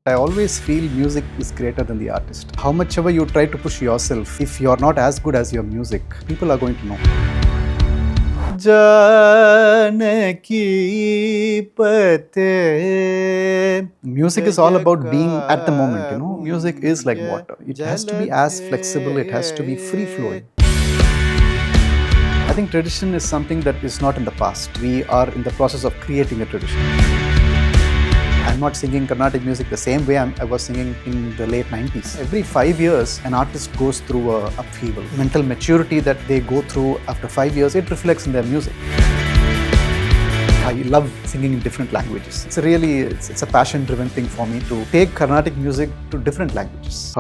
I always feel music is greater than the artist. How much ever you try to push yourself, if you're not as good as your music, people are going to know. Music is all about being at the moment, you know. Music is like water. It has to be as flexible, it has to be free-flowing. I think tradition is something that is not in the past. We are in the process of creating a tradition. I'm not singing Carnatic music the same way I was singing in the late 90s. Every 5 years, an artist goes through a upheaval. Mental maturity that they go through after 5 years, it reflects in their music. I love singing in different languages. It's a passion-driven thing for me to take Carnatic music to different languages.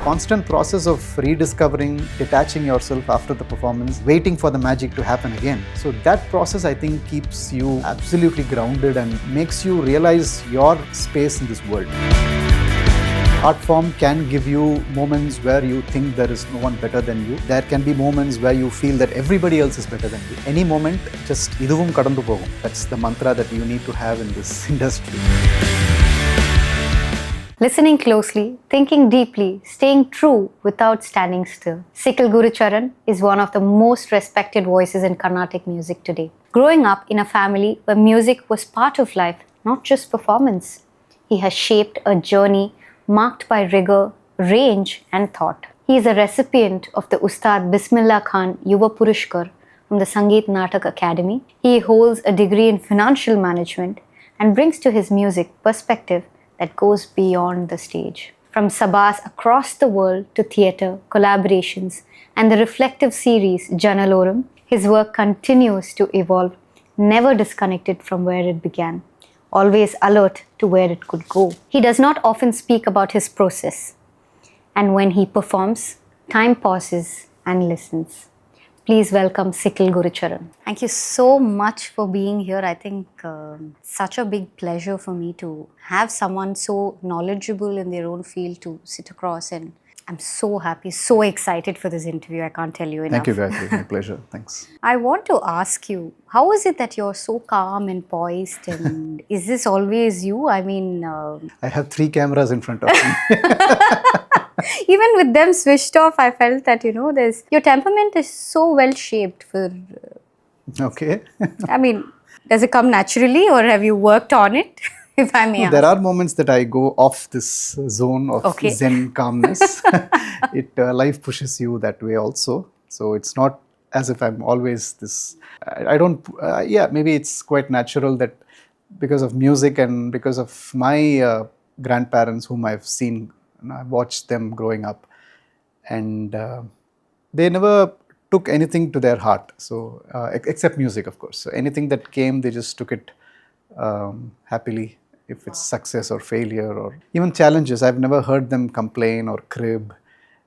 Constant process of rediscovering, detaching yourself after the performance, waiting for the magic to happen again. So that process, I think, keeps you absolutely grounded and makes you realize your space in this world. Art form can give you moments where you think there is no one better than you. There can be moments where you feel that everybody else is better than you. Any moment, just iduvum kadandu pogum. That's the mantra that you need to have in this industry. Listening closely, thinking deeply, staying true without standing still. Sikkil Gurucharan is one of the most respected voices in Carnatic music today. Growing up in a family where music was part of life, not just performance, he has shaped a journey marked by rigor, range and thought. He is a recipient of the Ustad Bismillah Khan Yuva Purushkar from the Sangeet Natak Academy. He holds a degree in financial management and brings to his music perspective that goes beyond the stage. From sabas across the world to theatre, collaborations, and the reflective series Janalorum, his work continues to evolve, never disconnected from where it began, always alert to where it could go. He does not often speak about his process, and when he performs, time pauses and listens. Please welcome Sikkil Gurucharan. Thank you so much for being here. I think such a big pleasure for me to have someone so knowledgeable in their own field to sit across, and I'm so happy, so excited for this interview. I can't tell you enough. Thank you, Gayathri. My pleasure. Thanks. I want to ask you, how is it that you're so calm and poised, and is this always you? I mean... I have 3 cameras in front of me. Even with them switched off, I felt that, your temperament is so well shaped for... Okay. I mean, does it come naturally or have you worked on it, if I may ask? There are moments that I go off this zone of Zen calmness. Life pushes you that way also. So it's not as if I'm always this... maybe it's quite natural that because of music and because of my grandparents whom I've seen, I watched them growing up, and they never took anything to their heart, so except music, of course. So anything that came, they just took it happily, if it's success or failure or even challenges. I've never heard them complain or crib,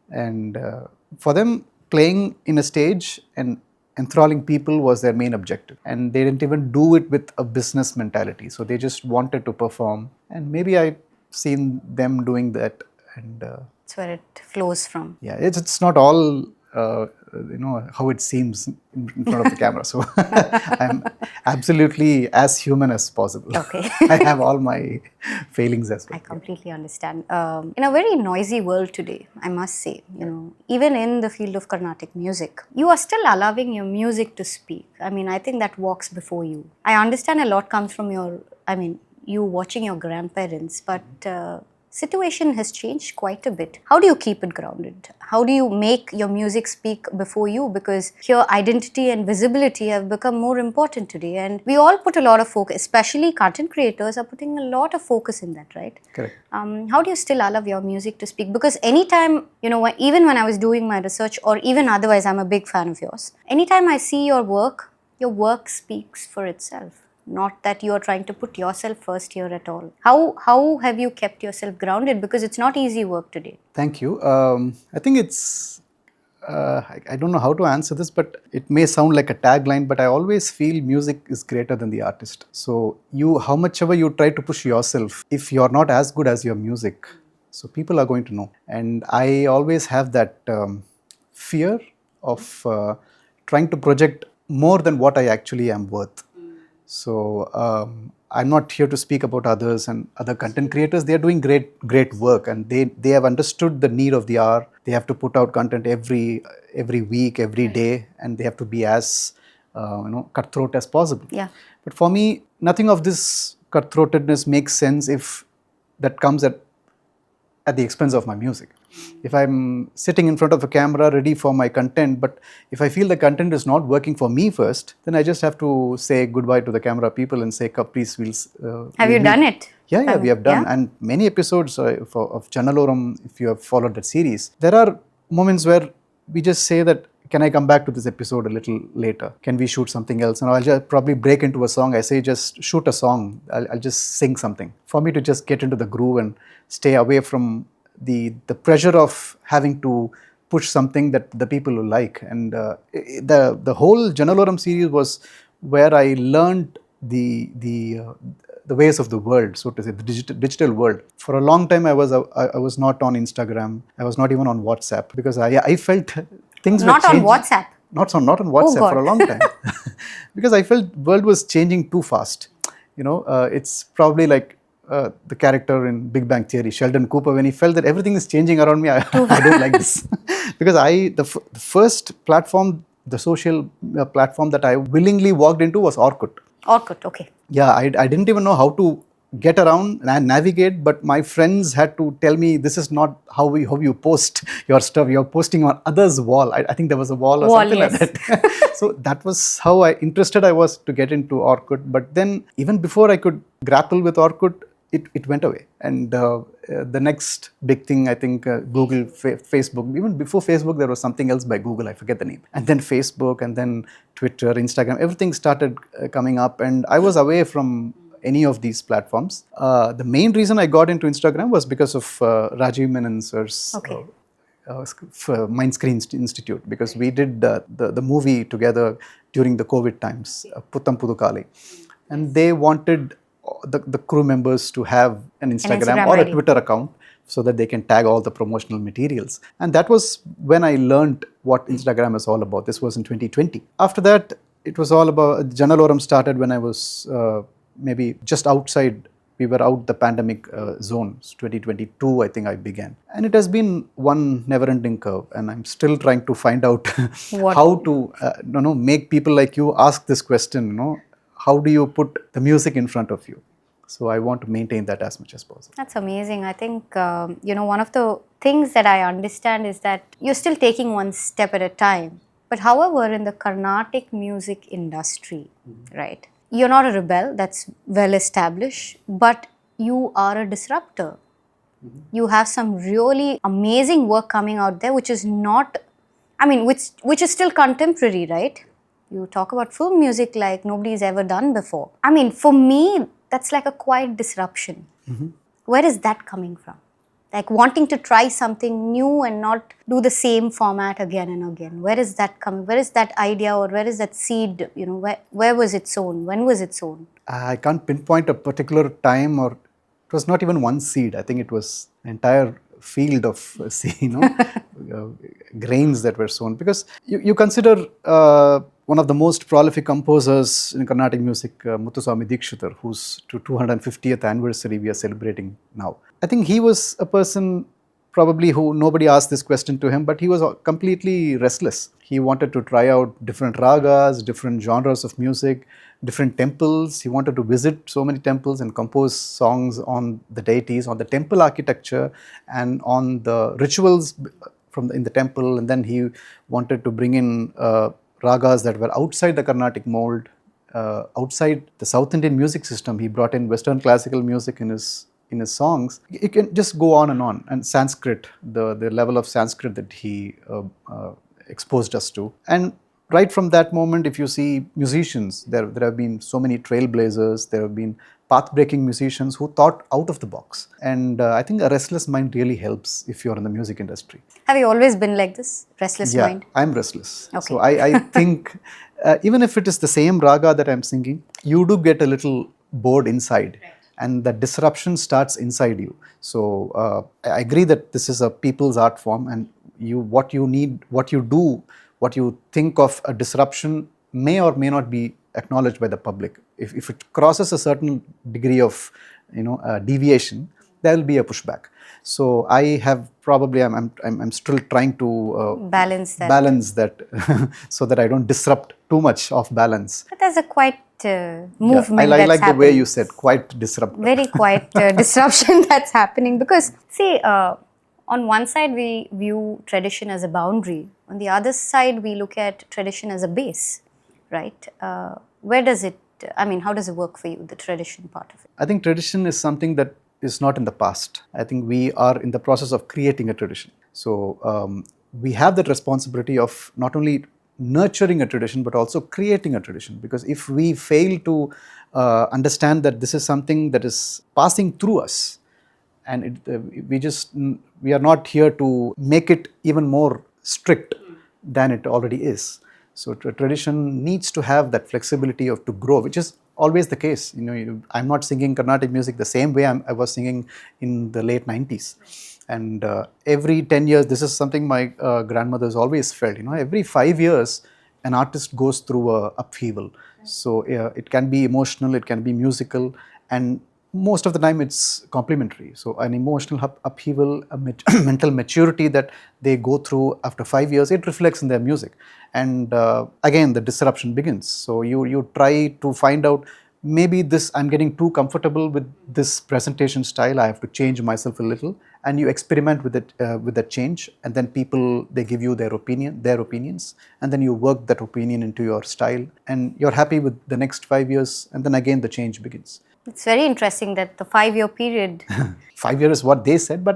and for them, playing in a stage and enthralling people was their main objective, and they didn't even do it with a business mentality. So they just wanted to perform, and maybe I've seen them doing that. And that's where it flows from. Yeah, it's not all how it seems in front of the camera. So I'm absolutely as human as possible. Okay. I have all my failings as well. I completely understand. In a very noisy world today, I must say, even in the field of Carnatic music, you are still allowing your music to speak. I mean, I think that walks before you. I understand a lot comes from you watching your grandparents, but situation has changed quite a bit. How do you keep it grounded? How do you make your music speak before you? Because here identity and visibility have become more important today, and we all put a lot of focus, especially content creators are putting a lot of focus in that, right? Correct. How do you still allow your music to speak? Because anytime, even when I was doing my research or even otherwise, I'm a big fan of yours. Anytime I see your work speaks for itself. Not that you are trying to put yourself first here at all. How have you kept yourself grounded? Because it's not easy work today. Thank you. I think it's... I don't know how to answer this, but it may sound like a tagline, but I always feel music is greater than the artist. So how much ever you try to push yourself, if you're not as good as your music, So people are going to know. And I always have that fear of trying to project more than what I actually am worth. So I'm not here to speak about others and other content creators. They are doing great work, and they have understood the need of the hour. They have to put out content every week, every day, and they have to be as cutthroat as possible. Yeah. But for me, nothing of this cutthroatedness makes sense if that comes at the expense of my music. If I'm sitting in front of a camera ready for my content, but if I feel the content is not working for me first, then I just have to say goodbye to the camera people and say, please, have you done it? Yeah, we have done. Yeah? And many episodes of Janalorum, if you have followed that series, there are moments where we just say that, can I come back to this episode a little later? Can we shoot something else? And I'll just probably break into a song. I say, just shoot a song. I'll just sing something. For me to just get into the groove and stay away from the pressure of having to push something that the people will like. And the whole Janalorum series was where I learned the ways of the world, so to say, the digital world. For a long time, I was not on Instagram. I was not even on WhatsApp, because I felt things not were changing. on WhatsApp. Not on WhatsApp for a long time, because I felt world was changing too fast. It's probably like the character in Big Bang Theory, Sheldon Cooper, when he felt that everything is changing around me. I don't like this, because the first platform, the social platform that I willingly walked into was Orkut. Orkut, okay. Yeah, I didn't even know how to get around and navigate, but my friends had to tell me, this is not how you post your stuff. You're posting on others' wall. I think there was a wall or something yes. like that. So that was how interested I was to get into Orkut. But then even before I could grapple with Orkut, it went away. And the next big thing, I think, Google, Facebook. Even before Facebook, there was something else by Google. I forget the name. And then Facebook, and then Twitter, Instagram, everything started coming up. And I was away from any of these platforms. The main reason I got into Instagram was because of Rajiv Menon sir's Mind Screen Institute, because we did the movie together during the COVID times, Puttam Pudukali. And they wanted the crew members to have an Instagram or a Twitter account, so that they can tag all the promotional materials. And that was when I learned what Instagram is all about. This was in 2020. After that, it was all about, Janalorum started when I was maybe just outside, we were out the pandemic zone. 2022, I think I began. And it has been one never-ending curve, and I'm still trying to find out how to make people like you ask this question, how do you put the music in front of you? So I want to maintain that as much as possible. That's amazing. I think, one of the things that I understand is that you're still taking one step at a time. But however, in the Carnatic music industry, right, you're not a rebel, that's well established, but you are a disruptor. You have some really amazing work coming out there, which is not, which is still contemporary, right? You talk about film music like nobody's ever done before. For me, that's like a quiet disruption. Where is that coming from? Like wanting to try something new and not do the same format again and again. Where is that coming? Where is that idea, or where is that seed? Where was it sown? When was it sown? I can't pinpoint a particular time, or it was not even one seed. I think it was an entire field of grains that were sown. Because you consider one of the most prolific composers in Carnatic music, Muthuswami Dikshitar, whose 250th anniversary we are celebrating now. I think he was a person probably who nobody asked this question to him, but he was completely restless. He wanted to try out different ragas, different genres of music, different temples. He wanted to visit so many temples and compose songs on the deities, on the temple architecture, and on the rituals in the temple. And then he wanted to bring in ragas that were outside the Carnatic mold, outside the South Indian music system. He brought in Western classical music in his songs. You can just go on. And Sanskrit, the level of Sanskrit that he exposed us to. And right from that moment, if you see musicians, there have been so many trailblazers, there have been path-breaking musicians who thought out of the box. And I think a restless mind really helps if you're in the music industry. Have you always been like this, restless mind? Yeah, I'm restless. Okay. So I think even if it is the same raga that I'm singing, you do get a little bored inside. and the disruption starts inside you. So I agree that this is a people's art form, and what you need, what you do, what you think of a disruption may or may not be acknowledged by the public. If it crosses a certain degree of deviation, there will be a pushback. So I have probably I'm still trying to balance that so that I don't disrupt too much of balance. But there's a quite movement. I like the way you said quite disrupt. Very quiet disruption that's happening, because see, on one side we view tradition as a boundary, on the other side we look at tradition as a base, right? Where does it, I mean, how does it work for you, the tradition part of it? I think tradition is something that is not in the past. I think we are in the process of creating a tradition. So we have that responsibility of not only nurturing a tradition but also creating a tradition, because if we fail to understand that this is something that is passing through us, and we are not here to make it even more strict than it already is. So tradition needs to have that flexibility to grow, which is always the case. I'm not singing Carnatic music the same way I was singing in the late 90s. And every 10 years, this is something my grandmother's always felt. Every 5 years, an artist goes through a upheaval. So it can be emotional, it can be musical, and most of the time it's complementary. So an emotional upheaval, a mental maturity that they go through after 5 years, it reflects in their music. And again, the disruption begins. So you try to find out, maybe I'm getting too comfortable with this presentation style, I have to change myself a little, and you experiment with it, with that change, and then people, they give you their opinions, and then you work that opinion into your style, and you're happy with the next 5 years, and then again the change begins. It's very interesting that the 5-year period. 5 years is what they said, but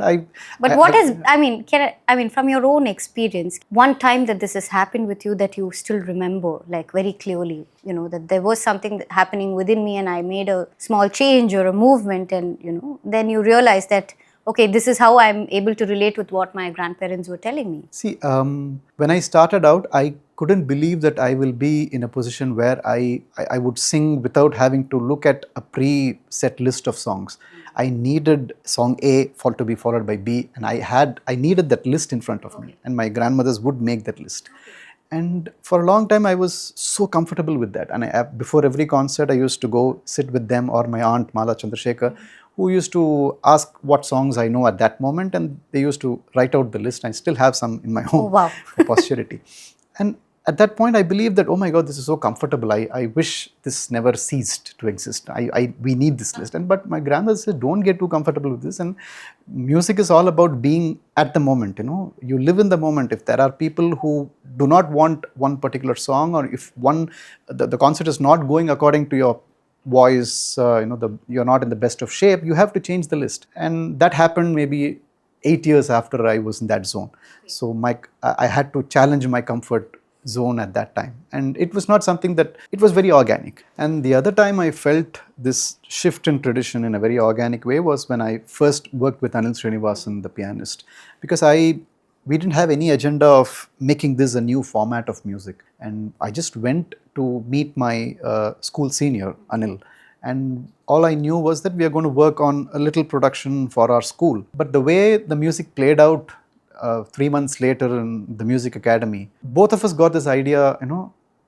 from your own experience, one time that this has happened with you that you still remember, like very clearly, that there was something happening within me and I made a small change or a movement, and then you realize that, okay, this is how I'm able to relate with what my grandparents were telling me. See, when I started out, I couldn't believe that I will be in a position where I would sing without having to look at a pre-set list of songs. I needed song A to be followed by B, and I needed that list in front of me, and my grandmothers would make that list. And for a long time, I was so comfortable with that. And before every concert, I used to go sit with them, or my aunt Mala Chandrasekhar, who used to ask what songs I know at that moment, and they used to write out the list. I still have some in my home for posterity. And at that point, I believed that, oh my God, this is so comfortable. I wish this never ceased to exist. We need this list. But my grandmother said, don't get too comfortable with this. And music is all about being at the moment. You live in the moment. If there are people who do not want one particular song, or if the concert is not going according to your voice, you're not in the best of shape, you have to change the list. And that happened maybe 8 years after I was in that zone. So I had to challenge my comfort zone at that time, and it was not something that, it was very organic. And the other time I felt this shift in tradition in a very organic way was when I first worked with Anil Srinivasan, the pianist, because we didn't have any agenda of making this a new format of music, and I just went to meet my school senior Anil, and all I knew was that we are going to work on a little production for our school. But the way the music played out 3 months later in the music academy, both of us got this idea,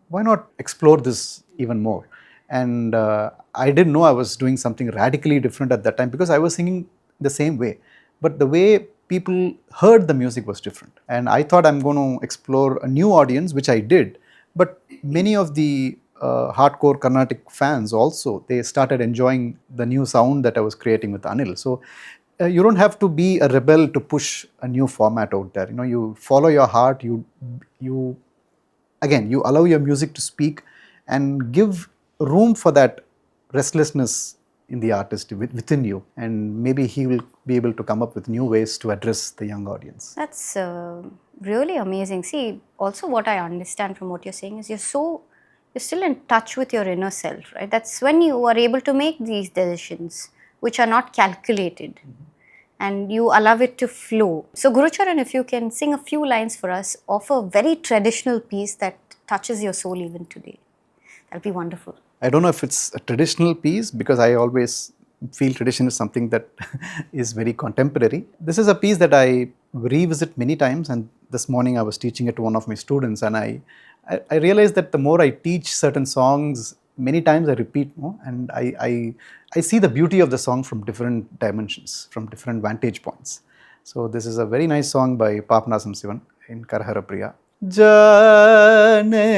why not explore this even more? And I didn't know I was doing something radically different at that time, because I was singing the same way, but the way people heard the music was different. And I thought I'm going to explore a new audience, which I did. But many of the hardcore Carnatic fans also, they started enjoying the new sound that I was creating with Anil. So you don't have to be a rebel to push a new format out there. You follow your heart, you allow your music to speak and give room for that restlessness in the artist within you, and maybe he will be able to come up with new ways to address the young audience. That's really amazing. See, also what I understand from what you're saying is you're still in touch with your inner self, right? That's when you are able to make these decisions which are not calculated. And you allow it to flow. So Gurucharan, if you can sing a few lines for us of a very traditional piece that touches your soul even today, that'll be wonderful. I don't know if it's a traditional piece, because I always feel tradition is something that is very contemporary. This is a piece that I revisit many times, and this morning I was teaching it to one of my students, and I realized that the more I teach certain songs, many times I repeat more, and I see the beauty of the song from different dimensions, from different vantage points. So this is a very nice song by Papanasam Sivan in Karahara Priya. Janaki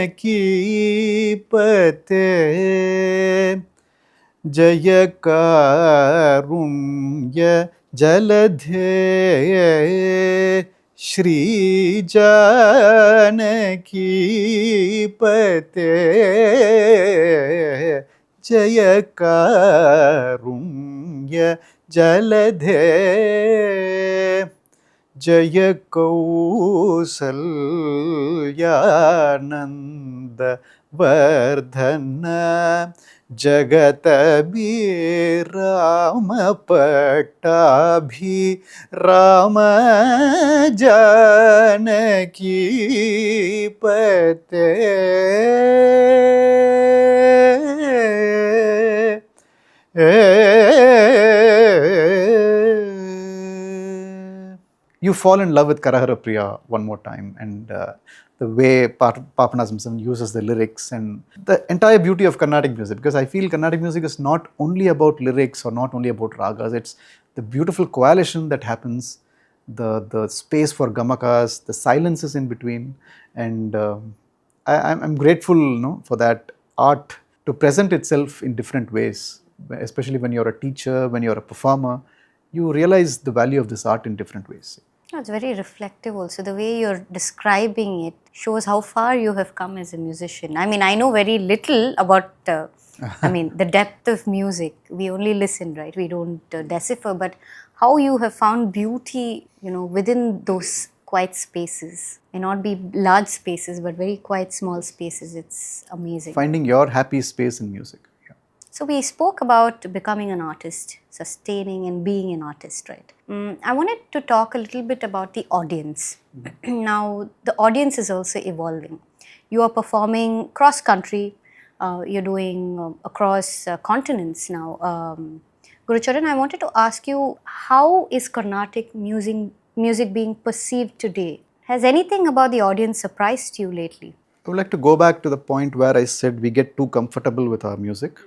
Pate Jaya Karumya Jaladhe Shri Janaki Pate Jaya Karumya Jaladhe Jaya Kausalyananda Vardhana Jagatabhi Rama Pattabhi Rama Janaki Pate You fall in love with Karahara Priya one more time, and the way Papanasam Sivan uses the lyrics and the entire beauty of Carnatic music, because I feel Carnatic music is not only about lyrics or not only about ragas, it's the beautiful coalition that happens, the space for gamakas, the silences in between, and I'm grateful for that art to present itself in different ways, especially when you're a teacher, when you're a performer, you realize the value of this art in different ways. It's very reflective also. The way you're describing it shows how far you have come as a musician. I mean, I know very little about, the depth of music. We only listen, right? We don't decipher. But how you have found beauty, within those quiet spaces. May not be large spaces, but very quiet, small spaces. It's amazing. Finding your happy space in music. So we spoke about becoming an artist, sustaining and being an artist, right? I wanted to talk a little bit about the audience. Now, the audience is also evolving. You are performing cross-country, you're doing across continents now. Gurucharan, I wanted to ask you, how is Carnatic music being perceived today? Has anything about the audience surprised you lately? I would like to go back to the point where I said we get too comfortable with our music.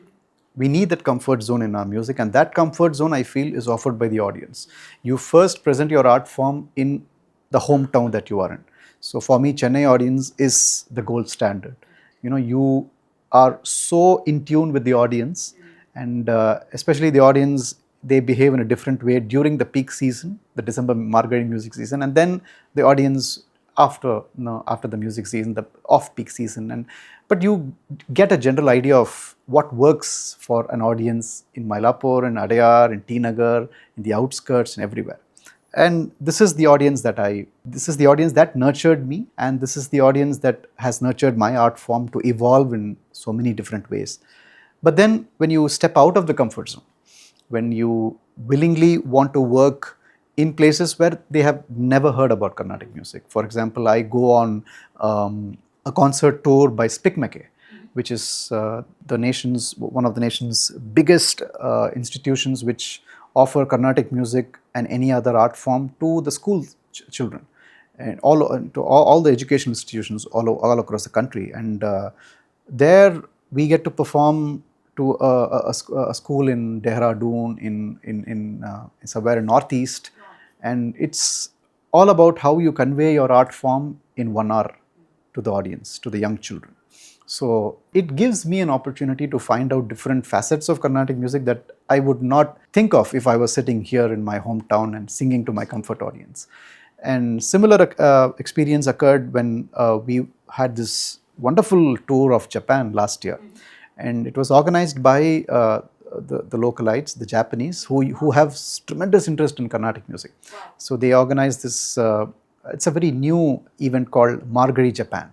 We need that comfort zone in our music, and that comfort zone, I feel, is offered by the audience. You first present your art form in the hometown that you are in. So for me, Chennai audience is the gold standard. You are so in tune with the audience, and especially the audience, they behave in a different way during the peak season, the December Margari music season, and then the audience after the music season, the off-peak season. But you get a general idea of what works for an audience in Mylapore, in Adayar, in T Nagar, in the outskirts, and everywhere. And this is the audience that nurtured me, and this is the audience that has nurtured my art form to evolve in so many different ways. But then when you step out of the comfort zone, when you willingly want to work in places where they have never heard about Carnatic music. For example, I go on a concert tour by Spikmeke, which is one of the nation's biggest institutions which offer Carnatic music and any other art form to the school children and all the education institutions all across the country. And there we get to perform to a school in Dehradun, in somewhere in Northeast. And it's all about how you convey your art form in 1 hour to the audience, to the young children. So it gives me an opportunity to find out different facets of Carnatic music that I would not think of if I was sitting here in my hometown and singing to my comfort audience. And similar experience occurred when we had this wonderful tour of Japan last year. And it was organized by the localites, the Japanese, who have tremendous interest in Carnatic music. Wow. So they organized this, it's a very new event called Margari Japan.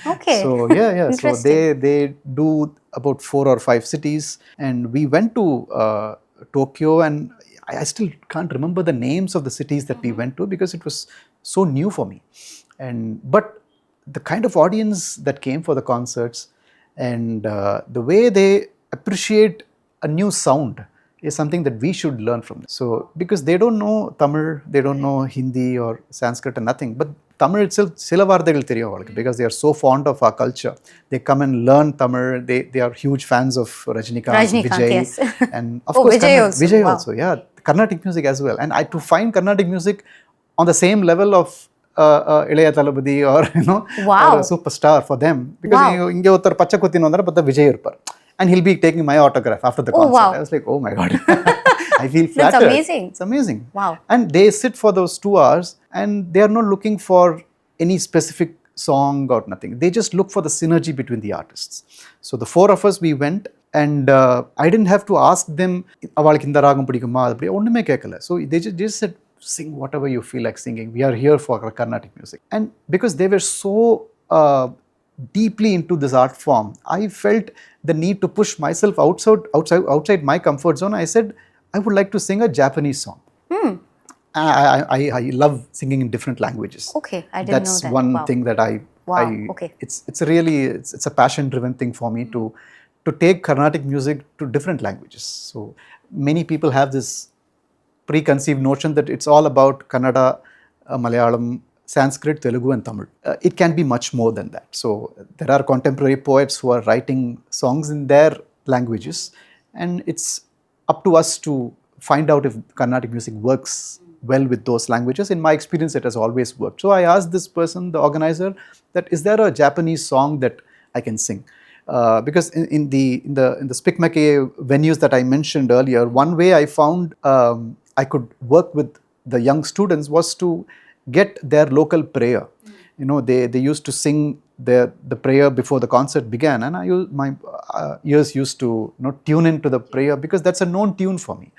Okay. So yeah. So they do about 4 or 5 cities, and we went to Tokyo, and I still can't remember the names of the cities that we went to because it was so new for me. But the kind of audience that came for the concerts and the way they appreciate a new sound is something that we should learn from them. So, because they don't know Tamil, they don't know Hindi or Sanskrit or nothing, but Tamil itself, sila vaarthaikal theriyum avalukku, because they are so fond of our culture. They come and learn Tamil. They are huge fans of Rajinikanth, Vijay, yes. and of course Vijay also. Vijay Wow. also, yeah, Carnatic music as well. And to find Carnatic music on the same level of Ilayya Thalapathy or Wow. or a superstar for them, because inge ottar pacha kuttinu vandara patta Vijay irpar, and he'll be taking my autograph after the concert. Wow. I was like, oh my god. I feel flattered. That's amazing. It's amazing. Wow. And they sit for those 2 hours and they are not looking for any specific song or nothing. They just look for the synergy between the artists. So the 4 of us, we went, and I didn't have to ask them, avalukku indha ragam pidikuma apdi onnume kekkala. So they just said, sing whatever you feel like singing. We are here for Carnatic music. And because they were so deeply into this art form, I felt the need to push myself outside my comfort zone. I said, I would like to sing a Japanese song. I love singing in different languages. Okay, I didn't know that. That's one thing that Okay. It's a passion driven thing for me to take Carnatic music to different languages. So many people have this preconceived notion that it's all about Kannada, Malayalam, Sanskrit, Telugu and Tamil. It can be much more than that. So there are contemporary poets who are writing songs in their languages, and it's up to us to find out if Carnatic music works well with those languages. In my experience, it has always worked. So I asked this person, the organizer, that is there a Japanese song that I can sing? Because in the Spikmake venues that I mentioned earlier, one way I found I could work with the young students was to get their local prayer. They used to sing the prayer before the concert began, and my ears used to tune into the prayer, because that's a known tune for me.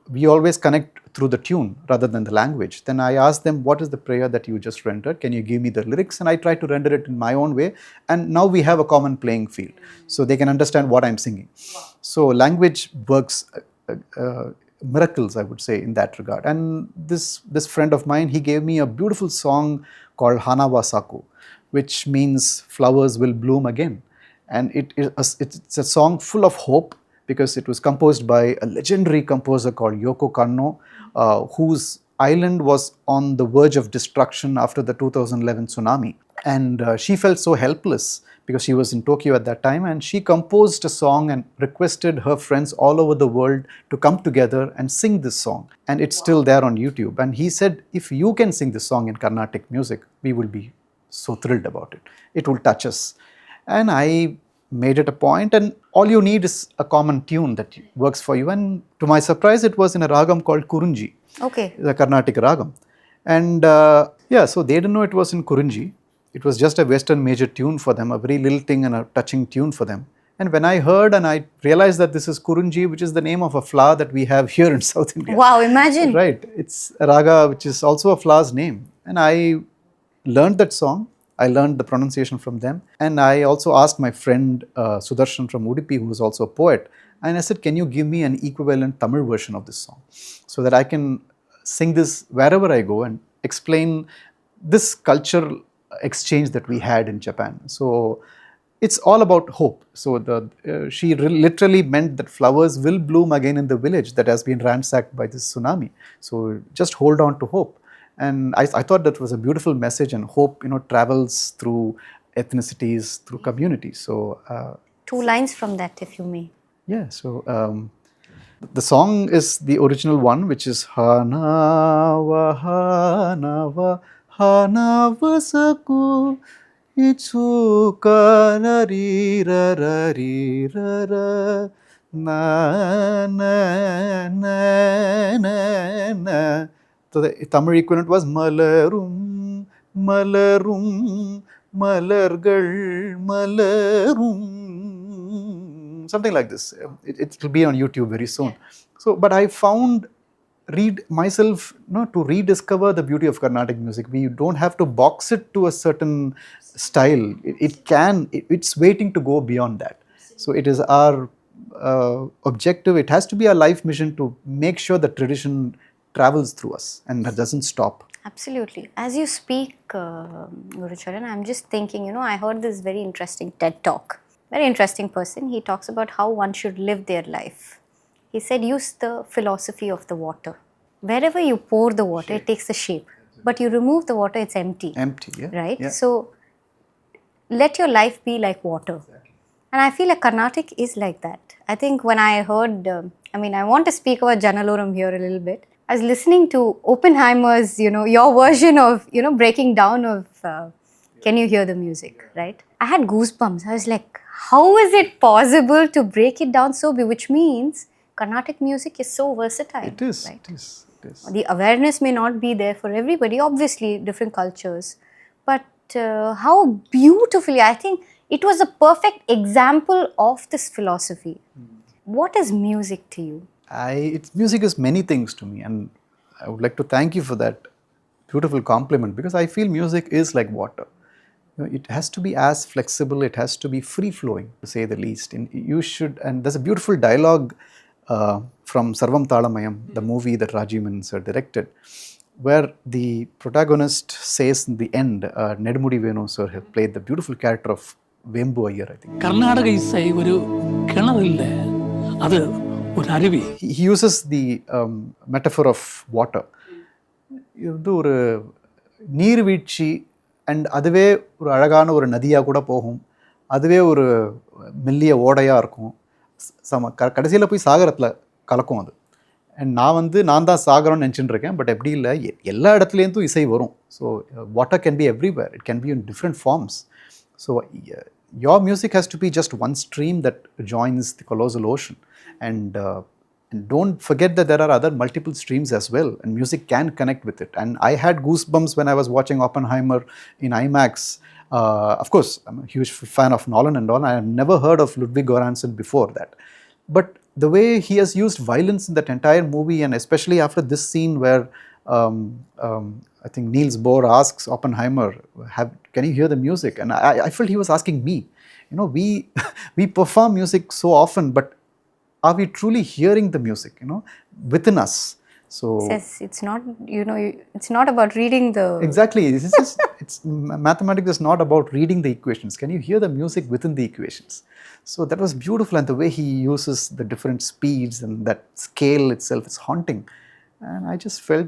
We always connect through the tune rather than the language. Then I asked them, what is the prayer that you just rendered? Can you give me the lyrics? And I try to render it in my own way, and now we have a common playing field, so they can understand what I'm singing. So language works miracles, I would say, in that regard. And this friend of mine, he gave me a beautiful song called Hanawa Saku, which means flowers will bloom again. And it's a song full of hope, because it was composed by a legendary composer called Yoko Kanno, whose island was on the verge of destruction after the 2011 tsunami. And she felt so helpless because she was in Tokyo at that time, and she composed a song and requested her friends all over the world to come together and sing this song. And it's still there on YouTube. And he said, if you can sing this song in Carnatic music, we will be so thrilled about it. It will touch us. And I made it a point, and all you need is a common tune that works for you. And to my surprise, it was in a ragam called Kurunji. Okay. The Carnatic ragam. And so they didn't know it was in Kurunji. It was just a Western major tune for them, a very lilting and a touching tune for them. And when I heard and I realized that this is Kurunji, which is the name of a flower that we have here in South India. Wow, imagine. Right. It's a raga which is also a flower's name. And I learned that song. I learned the pronunciation from them. And I also asked my friend Sudarshan from Udupi, who is also a poet. And I said, can you give me an equivalent Tamil version of this song, so that I can sing this wherever I go and explain this cultural exchange that we had in Japan. So it's all about hope. So she literally meant that flowers will bloom again in the village that has been ransacked by this tsunami. So just hold on to hope. And I thought that was a beautiful message, and hope travels through ethnicities, through communities. So 2 lines from that, if you may. Yeah, so the song is the original one, which is Hanawa Hanawa Hanawa Saku Itsuka Narirarira Na Na Na Na Na. So the Tamil equivalent was Malarum Malarum Malargal Malarum, something like this. It will be on YouTube very soon. So, but I found to rediscover the beauty of Carnatic music. We don't have to box it to a certain style. It's waiting to go beyond that. So it is our objective. It has to be our life mission to make sure the tradition travels through us and that doesn't stop. Absolutely. As you speak, Gurucharan, I'm just thinking, I heard this very interesting TED talk. Very interesting person. He talks about how one should live their life. He said, use the philosophy of the water. Wherever you pour the water, it takes the shape. But you remove the water, it's empty. Empty, yeah. Right? Yeah. So, let your life be like water. Exactly. And I feel like Carnatic is like that. I think when I heard, I want to speak about Janalorum here a little bit. I was listening to Oppenheimer's, your version of, breaking down of Can You Hear the Music, right? I had goosebumps. I was like, how is it possible to break it down so big? Which means Carnatic music is so versatile. It is, right? it is. The awareness may not be there for everybody, obviously, different cultures. But how beautifully, I think it was a perfect example of this philosophy. What is music to you? Music is many things to me, and I would like to thank you for that beautiful compliment, because I feel music is like water. It has to be as flexible, it has to be free-flowing, to say the least. And there's a beautiful dialogue from Sarvam Talamayam, the movie that Rajiv Menon sir directed, where the protagonist says in the end, Nedumudi Venu sir has played the beautiful character of Vembu Iyer, I think. Karnataka is He uses the metaphor of water. நீர்வீழ்ச்சி and அதுவே ஒரு அழகான ஒரு நதியாக கூட போகும், அதுவே ஒரு மெல்லிய ஓடையாக இருக்கும், கடைசியில் போய் சாகரத்தில் கலக்கும் அது. அண்ட் நான் தான் சாகரம்னு நினச்சிட்டு இருக்கேன், பட் எப்படி இல்லை, எல்லா இடத்துலேருந்தும் இசை வரும். So water can be everywhere, it can be in different forms. So your music has to be just one stream that joins the colossal ocean. And don't forget that there are other multiple streams as well, and music can connect with it. And I had goosebumps when I was watching Oppenheimer in IMAX. Of course, I'm a huge fan of Nolan and all. I had never heard of Ludwig Göransson before that. But the way he has used violence in that entire movie, and especially after this scene where I think Niels Bohr asks Oppenheimer, can you hear the music? And I felt he was asking me. We perform music so often, but are we truly hearing the music, within us? So it's not, it's not about reading the... Exactly. Mathematics is not about reading the equations. Can you hear the music within the equations? So that was beautiful, and the way he uses the different speeds and that scale itself is haunting. And I just felt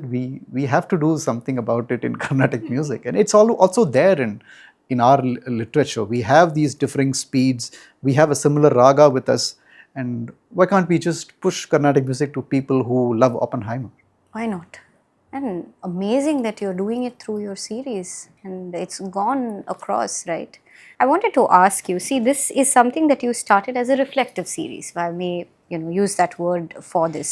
we have to do something about it in Carnatic music. And it's also there in our literature. We have these differing speeds. We have a similar raga with us. And why can't we just push Carnatic music to people who love Oppenheimer? Why not? And amazing that you're doing it through your series, and it's gone across, right? I wanted to ask you, see, this is something that you started as a reflective series, if I may, use that word for this.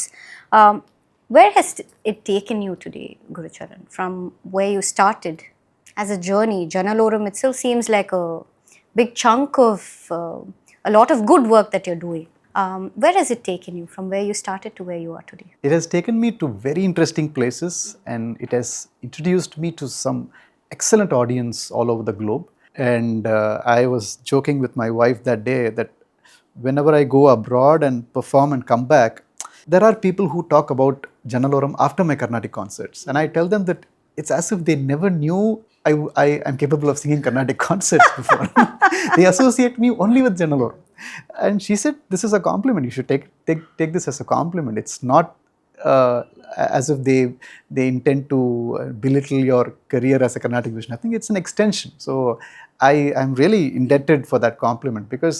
Where has it taken you today, Gurucharan, from where you started as a journey? Janalorum itself seems like a big chunk of a lot of good work that you're doing. Where has it taken you from where you started to where you are today? It has taken me to very interesting places, and it has introduced me to some excellent audience all over the globe. And I was joking with my wife that day that whenever I go abroad and perform and come back, there are people who talk about Janalorum after my Carnatic concerts, and I tell them that it's as if they never knew I am capable of singing Carnatic concerts before. They associate me only with Janalorum. And she said, this is a compliment. You should take this as a compliment. It's not as if they intend to belittle your career as a Carnatic musician. I think it's an extension. So I'm really indebted for that compliment, because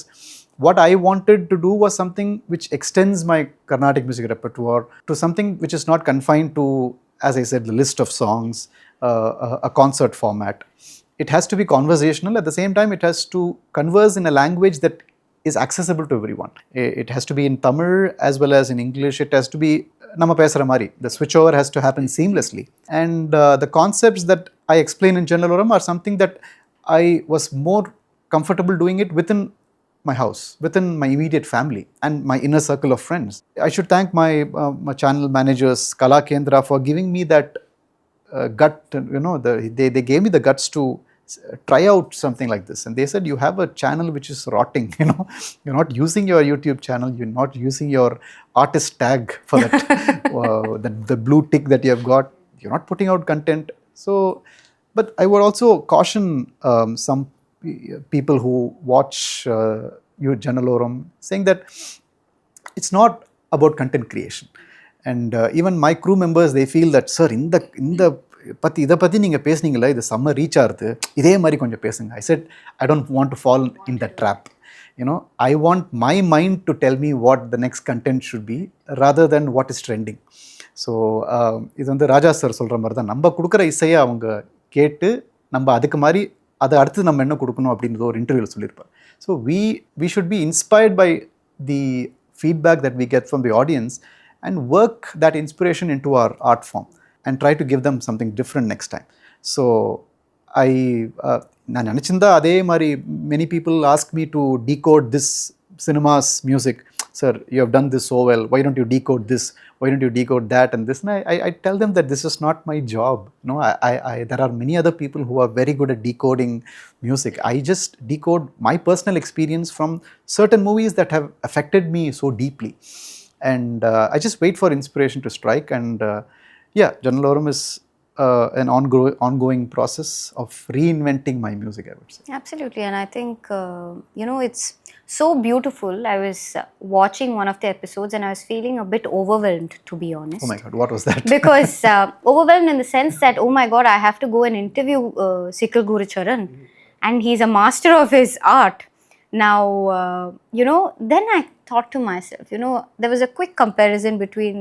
what I wanted to do was something which extends my Carnatic music repertoire to something which is not confined to, as I said, the list of songs, a concert format. It has to be conversational. At the same time, it has to converse in a language that is accessible to everyone. It has to be in Tamil as well as in English. It has to be nama pesra mari. The switchover has to happen seamlessly. And the concepts that I explain in Janalorum are something that I was more comfortable doing it within my house, within my immediate family and my inner circle of friends. I should thank my channel managers, Kala Kendra, for giving me that gut. They gave me the guts to try out something like this. And they said, you have a channel which is rotting, you're not using your YouTube channel, you're not using your artist tag for that, the blue tick that you have got, you're not putting out content. So, but I would also caution some people who watch your Janalorum, saying that it's not about content creation. And even my crew members, they feel that, sir, இதை பற்றி நீங்கள் பேசுனீங்களா, இது செம்ம reach ஆகுது, இதே மாதிரி கொஞ்சம் பேசுங்க. I said, I don't want to fall in that trap. I want my mind to tell me what the next content should be rather than what is trending. So இது வந்து ராஜா சார் சொல்கிற மாதிரி தான், நம்ம கொடுக்குற இசையை அவங்க கேட்டு நம்ம அதுக்கு மாதிரி அதை அடுத்து நம்ம என்ன கொடுக்கணும் அப்படின்றது ஒரு இன்டர்வியூவில் சொல்லியிருப்பார். So we should be inspired by the feedback that we get from the audience and work that inspiration into our art form and try to give them something different next time. So நான் நினச்சிருந்தா அதே மாதிரி many people ask me to decode this cinema's music. Sir, you have done this so well, why don't you decode this, why don't you decode that and this? And I tell them that this is not my job. There are many other people who are very good at decoding music. I just decode my personal experience from certain movies that have affected me so deeply, and I just wait for inspiration to strike. And Janalorum is an ongoing process of reinventing my music, I would say. Absolutely, and I think it's so beautiful. I was watching one of the episodes and I was feeling a bit overwhelmed, to be honest. Oh my God, what was that? Because overwhelmed in the sense that, oh my God, I have to go and interview Sikkil Gurucharan, and he's a master of his art. Now, then I thought to myself, there was a quick comparison between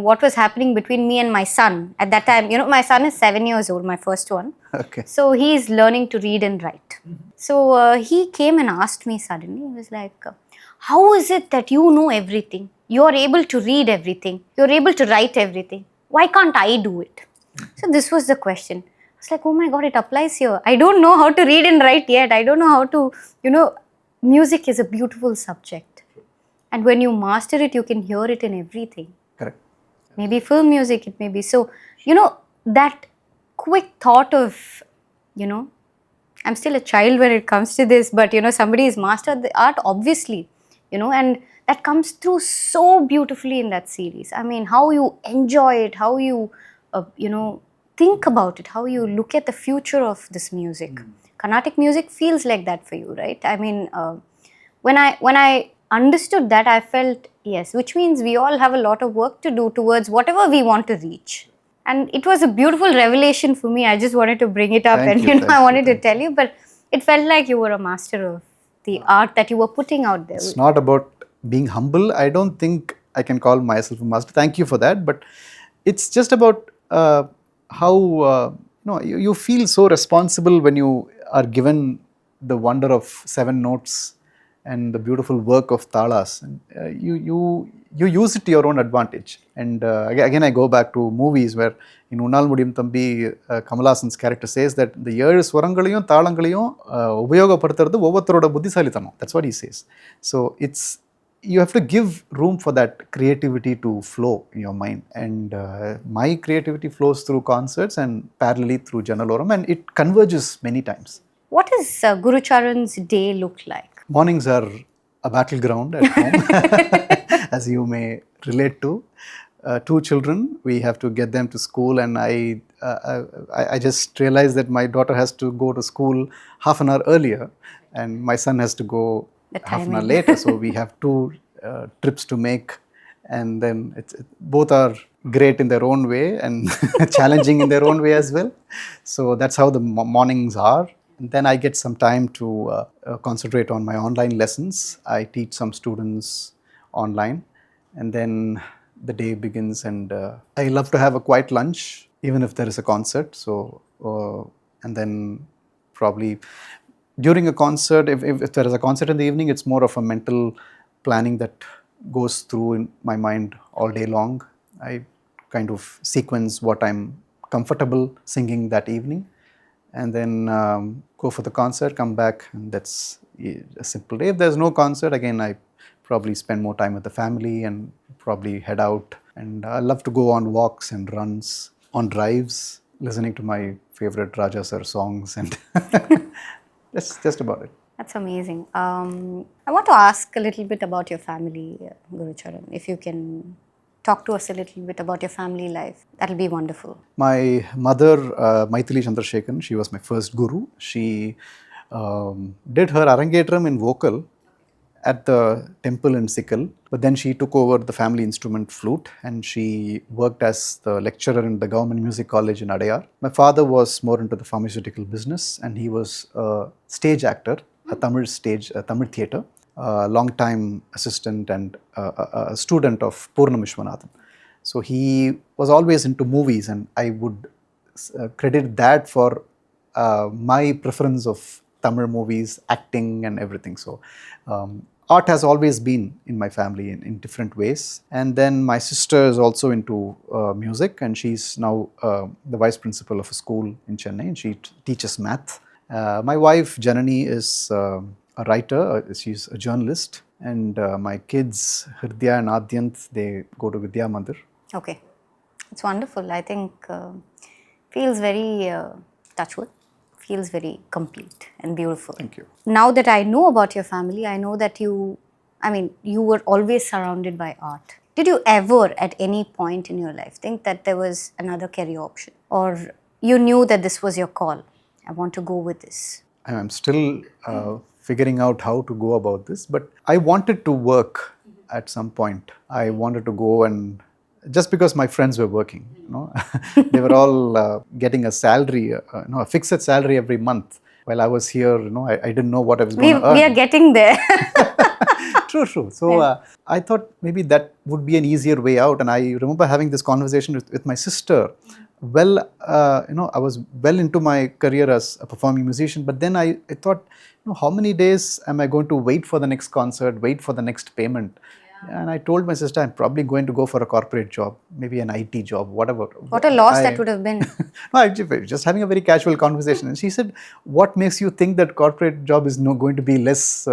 what was happening between me and my son. At that time, my son is 7 years old, my first one. Okay. So he is learning to read and write. So he came and asked me suddenly, he was like, how is it that you know everything? You're able to read everything. You're able to write everything. Why can't I do it? So this was the question. I was like, oh my God, it applies here. I don't know how to read and write yet. I don't know how to, music is a beautiful subject. And when you master it, you can hear it in everything. Correct. Maybe film music, it may be. So, that quick thought of, I'm still a child when it comes to this, but, somebody has mastered the art, obviously, and that comes through so beautifully in that series. I mean, how you enjoy it, how you, think about it, how you look at the future of this music. Carnatic music feels like that for you, right? I mean, when I understood that, I felt, yes, which means we all have a lot of work to do towards whatever we want to reach. And it was a beautiful revelation for me. I just wanted to bring it up I wanted to tell you, but it felt like you were a master of the art that you were putting out there. It's not about being humble. I don't think I can call myself a master. Thank you for that. But it's just about how you feel so responsible when you are given the wonder of 7 notes and the beautiful work of talas. And, you use it to your own advantage. And again, I go back to movies where in Unnal Mudiyum Thambi, Kamal Haasan's character says that the 7 swarangaliyum taalangaliyum upayogapadutharadhu ovvathoroda buddhisalithanam. That's what he says. So you have to give room for that creativity to flow in your mind. And my creativity flows through concerts and parallelly through Janalorum, and it converges many times. What does Gurucharan's day look like? Mornings are a battleground at home, as you may relate to. 2 children, we have to get them to school, and I just realized that my daughter has to go to school half an hour earlier, and my son has to go half an hour later. So we have 2 trips to make, and then both are great in their own way and challenging in their own way as well. So that's how the mornings are. And then I get some time to concentrate on my online lessons. I teach some students online, and then the day begins, and I love to have a quiet lunch even if there is a concert. So and then probably during a concert, if there is a concert in the evening, it's more of a mental planning that goes through in my mind all day long. I kind of sequence what I'm comfortable singing that evening, and then go for the concert, come back, and that's a simple day. If there's no concert, again, I probably spend more time with the family and probably head out. And I love to go on walks and runs, on drives, listening to my favorite Raja Sir songs, and that's just about it. That's amazing. I want to ask a little bit about your family, Gurucharan. If you can talk to us a little bit about your family life, that'll be wonderful. My mother, Maithili Chandrasekharan, she was my first guru. She did her arangetram in vocal, at the temple in Sikkil, but then she took over the family instrument flute and she worked as the lecturer in the government music college in Adayar. My father was more into the pharmaceutical business and he was a stage actor, a Tamil theatre, a long-time assistant and a student of Purnam Vishwanathan. So he was always into movies and I would credit that for my preference of Tamil movies, acting and everything. So art has always been in my family in different ways. And then my sister is also into music and she's now the vice principal of a school in Chennai and she teaches math. My wife Janani is a writer, she's a journalist, and my kids Hridya and Adyant, they go to Vidya Mandir. Okay, it's wonderful. I think feels very touchwood, feels very complete and beautiful. Thank you. Now that I know about your family, I know that you were always surrounded by art. Did you ever at any point in your life think that there was another career option, or you knew that this was your call? I want to go with this. I'm still figuring out how to go about this, but I wanted to work at some point. I wanted to go and just because my friends were working, they were all getting a salary, a fixed salary every month. While I was here, I didn't know what I was going to earn. We are getting there. True. So I thought maybe that would be an easier way out. And I remember having this conversation with my sister. Well, I was well into my career as a performing musician, but then I thought, how many days am I going to wait for the next concert, wait for the next payment? Yeah. And I told my sister, I'm probably going to go for a corporate job, maybe an IT job, whatever. What a loss that would have been. No, just having a very casual conversation. And she said, what makes you think that corporate job is going to be less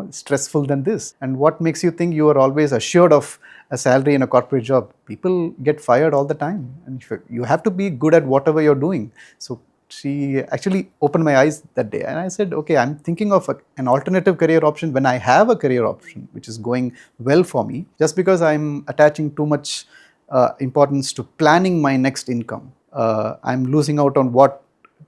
stressful than this? And what makes you think you are always assured of a salary in a corporate job? People get fired all the time. And you have to be good at whatever you're doing. So she actually opened my eyes that day and I said, okay, I'm thinking of an alternative career option when I have a career option which is going well for me. Just because I'm attaching too much importance to planning my next income, I'm losing out on what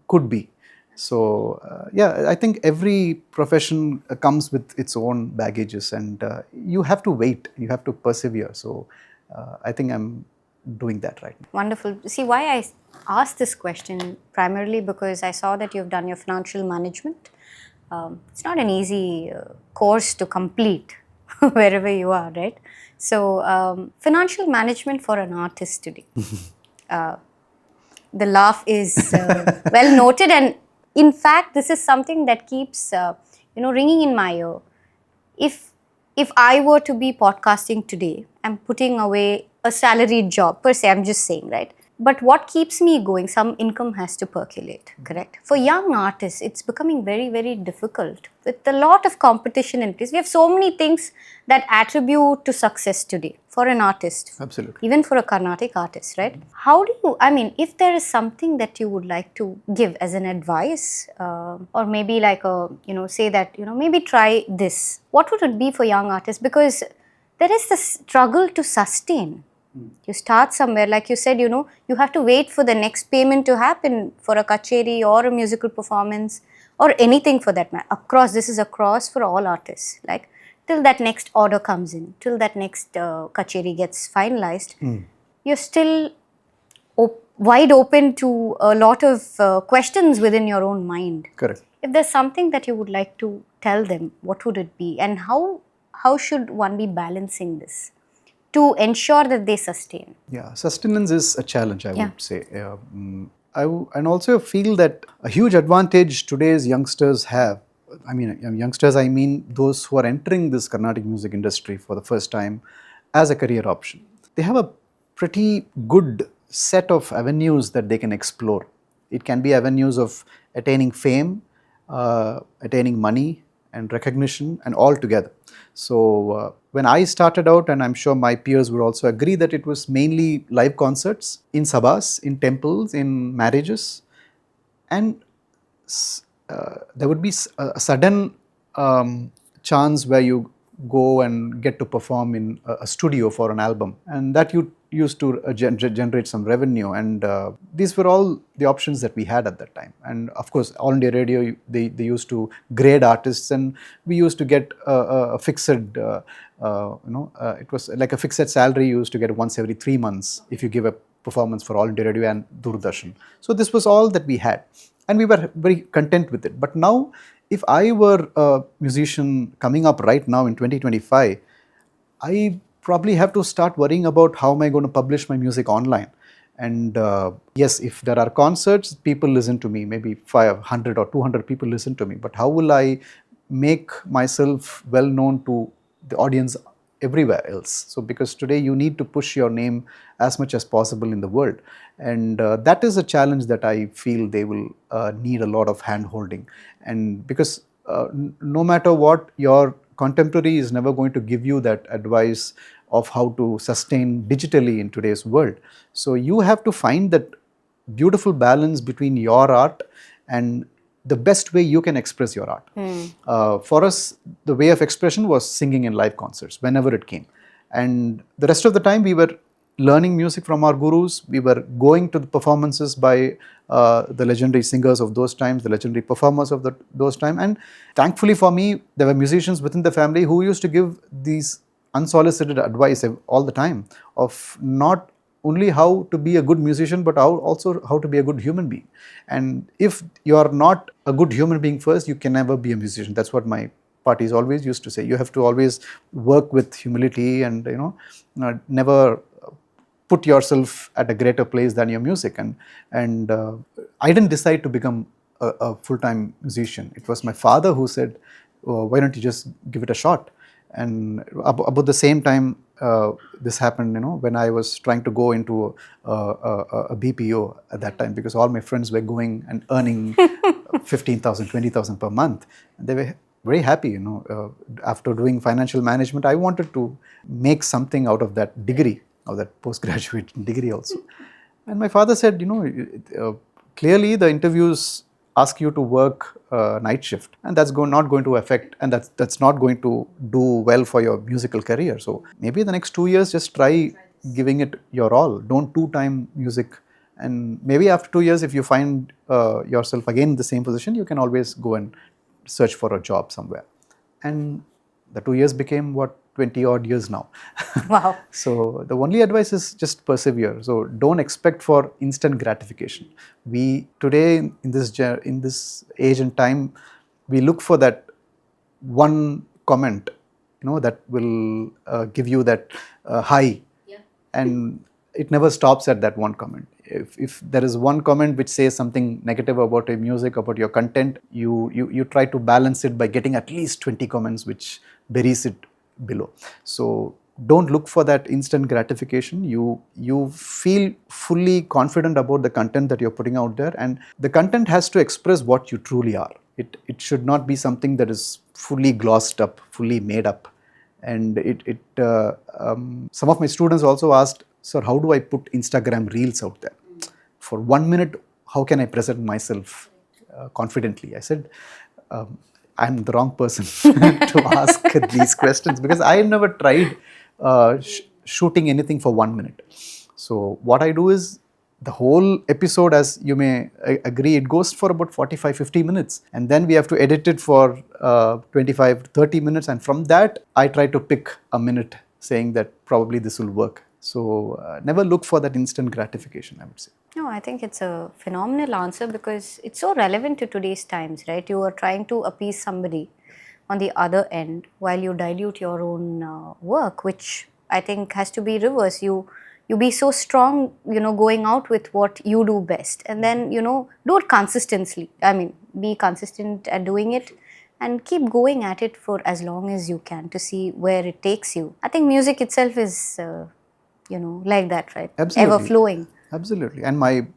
could be. So I think every profession comes with its own baggages and you have to wait, you have to persevere. So I think I'm doing that right now. Wonderful. See, why I asked this question primarily because I saw that you've done your financial management. It's not an easy course to complete wherever you are, right? So financial management for an artist today. The laugh is well noted, and in fact this is something that keeps ringing in my ear. If I were to be podcasting today, I'm putting away a salaried job per se, I'm just saying, right? But what keeps me going, some income has to percolate, correct? For young artists, it's becoming very, very difficult with a lot of competition in place. We have so many things that attribute to success today for an artist. Absolutely. Even for a Carnatic artist, right? How do you, if there is something that you would like to give as an advice, or maybe like say that, maybe try this. What would it be for young artists? Because there is this struggle to sustain. You start somewhere, like you said, you have to wait for the next payment to happen for a kacheri or a musical performance or anything for that matter. This is across for all artists. Like till that next order comes in, till that next kacheri gets finalized, you're still wide open to a lot of questions within your own mind. Correct. If there's something that you would like to tell them, what would it be? And how should one be balancing this to ensure that they sustain? Yeah, sustenance is a challenge, I would say. And also feel that a huge advantage today's youngsters have. Youngsters, I mean those who are entering this Carnatic music industry for the first time as a career option. They have a pretty good set of avenues that they can explore. It can be avenues of attaining fame, attaining money and recognition, and all together. So when I started out, and I'm sure my peers would also agree, that it was mainly live concerts in sabhas, in temples, in marriages, and there would be a sudden chance where you go and get to perform in a studio for an album, and that you used to generate some revenue, and these were all the options that we had at that time. And of course, All India Radio, they used to grade artists, and we used to get a fixed, it was like a fixed salary you used to get once every 3 months if you give a performance for All India Radio and Doordarshan. So this was all that we had, and we were very content with it. But now, if I were a musician coming up right now in 2025, I probably have to start worrying about how am I going to publish my music online. And yes, if there are concerts, people listen to me, maybe 500 or 200 people listen to me, but how will I make myself well known to the audience everywhere else? So because today you need to push your name as much as possible in the world, and that is a challenge that I feel they will need a lot of hand holding. And because no matter what, your contemporary is never going to give you that advice of how to sustain digitally in today's world. So you have to find that beautiful balance between your art and the best way you can express your art. For us, the way of expression was singing in live concerts whenever it came. And the rest of the time we were learning music from our gurus. We were going to the performances by the legendary singers of those times, the legendary performers of those times. And thankfully for me, there were musicians within the family who used to give these unsolicited advice all the time of not only how to be a good musician, but also how to be a good human being. And if you are not a good human being first, you can never be a musician. That's what my parties always used to say. You have to always work with humility and never put yourself at a greater place than your music. And I didn't decide to become a full-time musician. It was my father who said, why don't you just give it a shot? And about the same time this happened, when I was trying to go into a BPO at that time, because all my friends were going and earning 15,000, 20,000 per month. And they were very happy, after doing financial management. I wanted to make something out of that degree, of that postgraduate degree also. And my father said, clearly the interviews ask you to work night shift, and that's not going to affect, and that's not going to do well for your musical career. So maybe the next 2 years, just try giving it your all. Don't two-time music. And maybe after 2 years, if you find yourself again in the same position, you can always go and search for a job somewhere. And the 2 years became 20 odd years now. Wow. So the only advice is just persevere. So don't expect for instant gratification. We today in this age and time, we look for that one comment, that will give you that high. Yeah. And it never stops at that one comment. If there is one comment which says something negative about your music, about your content, you try to balance it by getting at least 20 comments which buries it below. So don't look for that instant gratification. You feel fully confident about the content that you're putting out there, and the content has to express what you truly are. It should not be something that is fully glossed up, fully made up. And some of my students also asked, sir, how do I put Instagram reels out there? For 1 minute, how can I present myself confidently? I said, I'm the wrong person to ask these questions, because I have never tried shooting anything for 1 minute. So what I do is, the whole episode, as you may agree, it goes for about 45-50 minutes. And then we have to edit it for 25-30 minutes. And from that, I try to pick a minute saying that probably this will work. So never look for that instant gratification, I would say. No, I think it's a phenomenal answer, because it's so relevant to today's times, right? You are trying to appease somebody on the other end while you dilute your own work, which I think has to be reverse. You be so strong, going out with what you do best, and then, do it consistently. I mean, be consistent at doing it and keep going at it for as long as you can to see where it takes you. I think music itself is, like that, right? Absolutely. Ever flowing. Absolutely. And my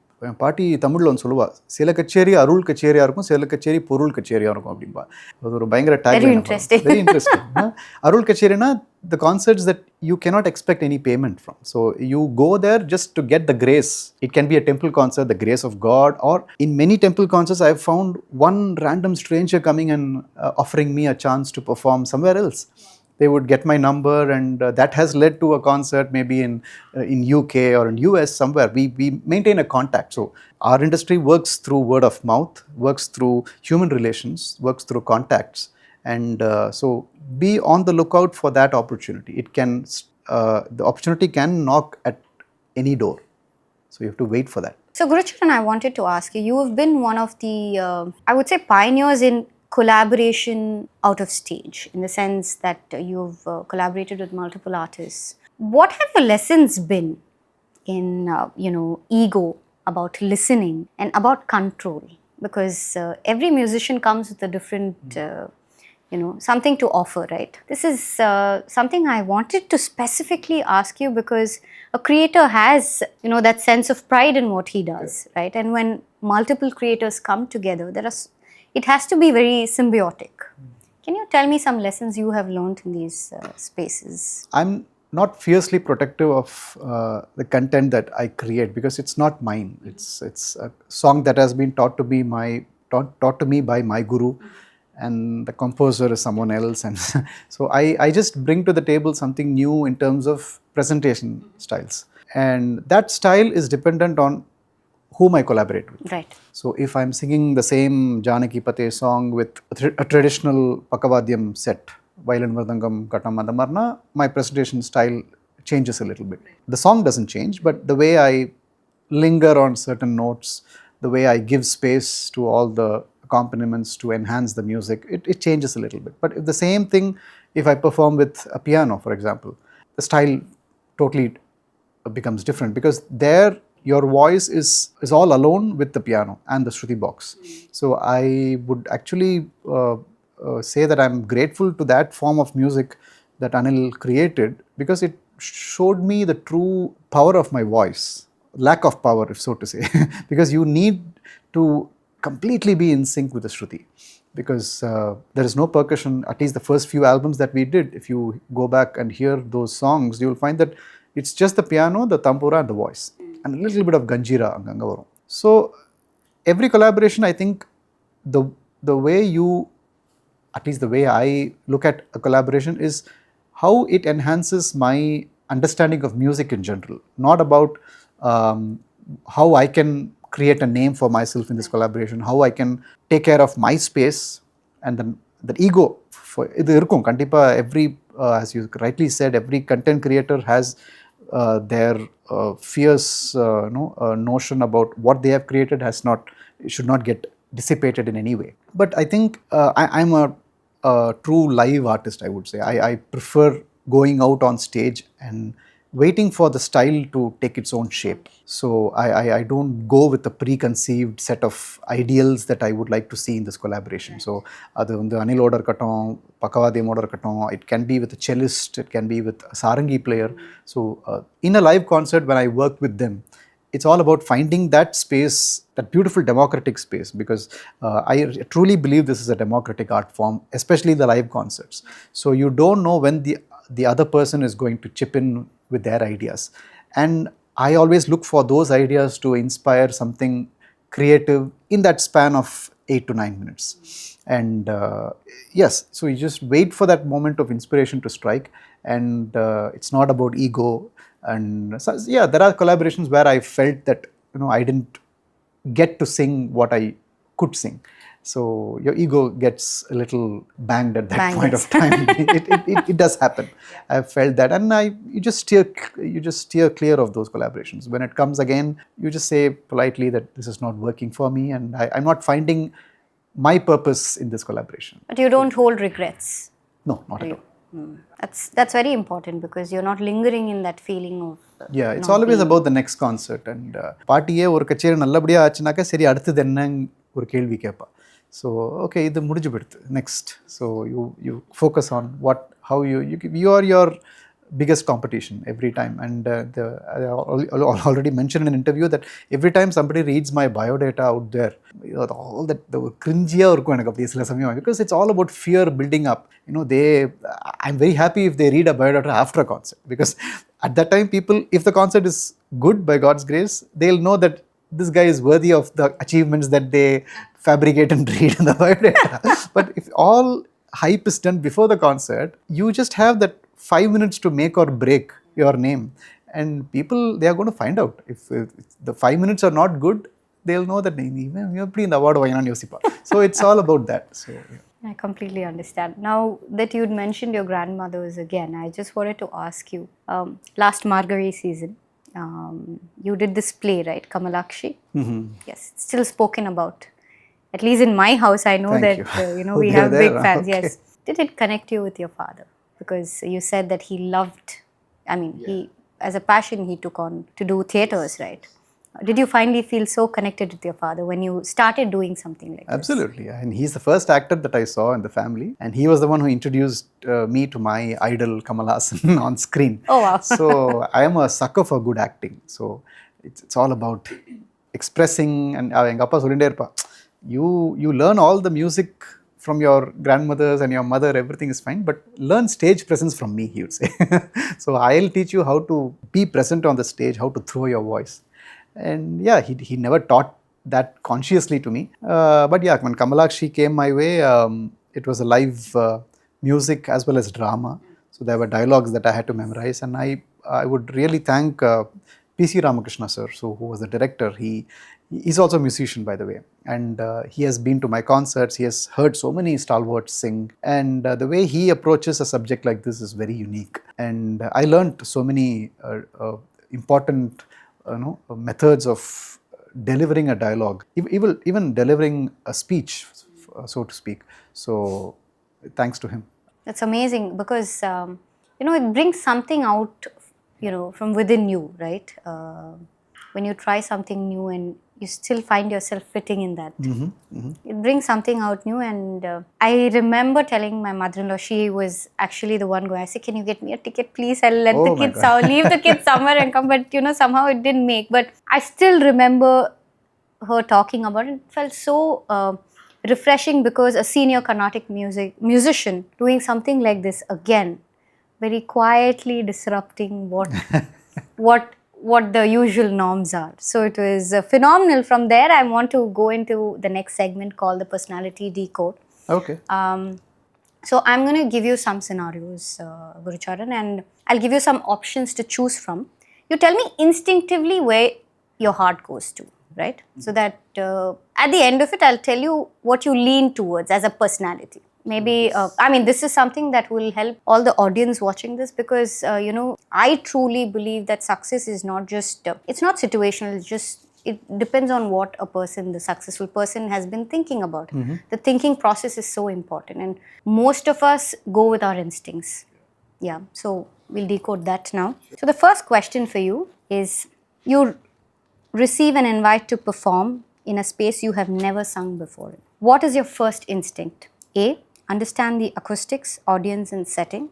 பாட்டி தமிழில் ஒன்று சொல்லுவா, சில கச்சேரி அருள் கச்சேரியாக இருக்கும், சில கச்சேரி பொருள் கச்சேரியாக இருக்கும் அப்படின்பா. அது ஒரு பயங்கர take. Very interesting. Very interesting. Arul கச்சேரினா the concerts that you cannot expect any payment from. So you go there just to get the grace. It can be a temple concert, the grace of God, or in many temple concerts I have found one random stranger coming and offering me a chance to perform somewhere else. they would get my number, and that has led to a concert maybe in UK or in US somewhere. We maintain a contact. So our industry works through word of mouth, works through human relations, works through contacts, and so be on the lookout for that opportunity. It can the opportunity can knock at any door, so you have to wait for that. So Gurucharan, I wanted to ask you, you have been one of the, I would say, pioneers in collaboration out of stage, in the sense that you've collaborated with multiple artists. What have your lessons been in, ego, about listening and about control? Because every musician comes with a different, something to offer, right? This is something I wanted to specifically ask you, because a creator has, that sense of pride in what he does, right? And when multiple creators come together, it has to be very symbiotic. Can you tell me some lessons you have learned in these spaces? I'm not fiercely protective of the content that I create, because it's not mine. It's a song that has been taught to me by my guru, and the composer is someone else, and so I just bring to the table something new in terms of presentation styles, and that style is dependent on whom I collaborate with. Right. So if I'm singing the same Janaki Pate song with a traditional Pakavadyam set, violin, mridangam, katam, andamarna, my presentation style changes a little bit. The song doesn't change, but the way I linger on certain notes, the way I give space to all the accompaniments to enhance the music, it changes a little bit. But if the same thing, if I perform with a piano, for example, the style totally becomes different, because there your voice is all alone with the piano and the Shruti box. So I would actually say that I'm grateful to that form of music that Anil created, because it showed me the true power of my voice, lack of power, if so to say, because you need to completely be in sync with the Shruti, because there is no percussion. At least the first few albums that we did, if you go back and hear those songs, you will find that it's just the piano, the tambura and the voice, and a little bit of ganjira anganga varum. So every collaboration, I think the way you, at least the way I look at a collaboration, is how it enhances my understanding of music in general, not about how I can create a name for myself in this collaboration, how I can take care of my space, and then the ego. For every, as you rightly said, every content creator has their fierce notion about what they have created should not get dissipated in any way. But I think I'm a true live artist, I would say. I prefer going out on stage and waiting for the style to take its own shape. So I don't go with a preconceived set of ideals that I would like to see in this collaboration. So the Anil order katon, Pakavadyam order katon, it can be with a cellist, it can be with a sarangi player. So in a live concert, when I work with them, it's all about finding that space, that beautiful democratic space, because I truly believe this is a democratic art form, especially the live concerts. So you don't know when the other person is going to chip in with their ideas. And I always look for those ideas to inspire something creative in that span of 8 to 9 minutes. And yes, so you just wait for that moment of inspiration to strike, and it's not about ego. And so, yeah, there are collaborations where I felt that I didn't get to sing what I could sing. So your ego gets a little banged at that point of time. It does happen. I've felt that, and you just steer clear of those collaborations. When it comes again, you just say politely that this is not working for me, and I'm not finding my purpose in this collaboration. But you don't hold regrets? No, not at all. That's very important, because you're not lingering in that feeling of yeah, it's always about the next concert. And party ஒரு கச்சேரி நல்லபடியா ஆச்சுனாக்க சரி அடுத்து என்ன ஒரு கேள்வி கேட்பா. So okay, இது முடிஞ்சு போயிடுது, next. So you focus on how you are your biggest competition every time. And I already mentioned in an interview that every time somebody reads my biodata out there, all that the cringy irukku enak apdi sila samayam, because it's all about fear building up. I'm very happy if they read a biodata after a concert, because at that time people, if the concert is good by God's grace, they'll know that this guy is worthy of the achievements that they fabricate and read in the biodata. But if all hype is done before the concert, you just have that 5 minutes to make or break your name. And people, they are going to find out. If the 5 minutes are not good, they'll know that you're playing the award. So it's all about that. So, yeah. I completely understand. Now that you'd mentioned your grandmothers again, I just wanted to ask you, last Margari season, you did this play, right? Kamalakshi? Mm-hmm. Yes, it's still spoken about. At least in my house, I know Thank that, you. we have big fans. Okay. Yes. Did it connect you with your father? Because you said that he loved, he, as a passion, he took on to do theatres, right? Did you finally feel so connected with your father when you started doing something like this? Absolutely. And he's the first actor that I saw in the family. And he was the one who introduced me to my idol Kamal Haasan on screen. Oh, wow. So I am a sucker for good acting. So it's all about expressing. And you learn all the music from your grandmothers and your mother, everything is fine, but learn stage presence from me, he would say. So I'll teach you how to be present on the stage, how to throw your voice. And yeah, he never taught that consciously to me. But yeah, when Kamalakshi came my way, it was a live music as well as drama. So there were dialogues that I had to memorize. And I would really thank P.C. Ramakrishna sir, who was the director. He's also a musician, by the way. And he has been to my concerts. He has heard so many stalwarts sing. And the way he approaches a subject like this is very unique. And I learned so many important methods of delivering a dialogue, even delivering a speech, so to speak. So, thanks to him. That's amazing because, it brings something out, from within you, right? When you try something new and you still find yourself fitting in that. Mm-hmm, mm-hmm. It brings something out new. And I remember telling my mother-in-law, she was actually the one going, I said, can you get me a ticket, please? I'll let the kids out, leave the kids somewhere and come. But, somehow it didn't make. But I still remember her talking about it. It felt so refreshing because a senior Carnatic musician doing something like this again, very quietly disrupting what the usual norms are. So it was phenomenal. From there, I want to go into the next segment called the personality decode. Okay. So I'm going to give you some scenarios, Gurucharan, and I'll give you some options to choose from. You tell me instinctively where your heart goes to, right? So that at the end of it, I'll tell you what you lean towards as a personality. Maybe, this is something that will help all the audience watching this because, I truly believe that success is not just, it's not situational, it depends on what the successful person has been thinking about. Mm-hmm. The thinking process is so important and most of us go with our instincts. Yeah, so we'll decode that now. So the first question for you is, you receive an invite to perform in a space you have never sung before. What is your first instinct? A, understand the acoustics, audience and setting.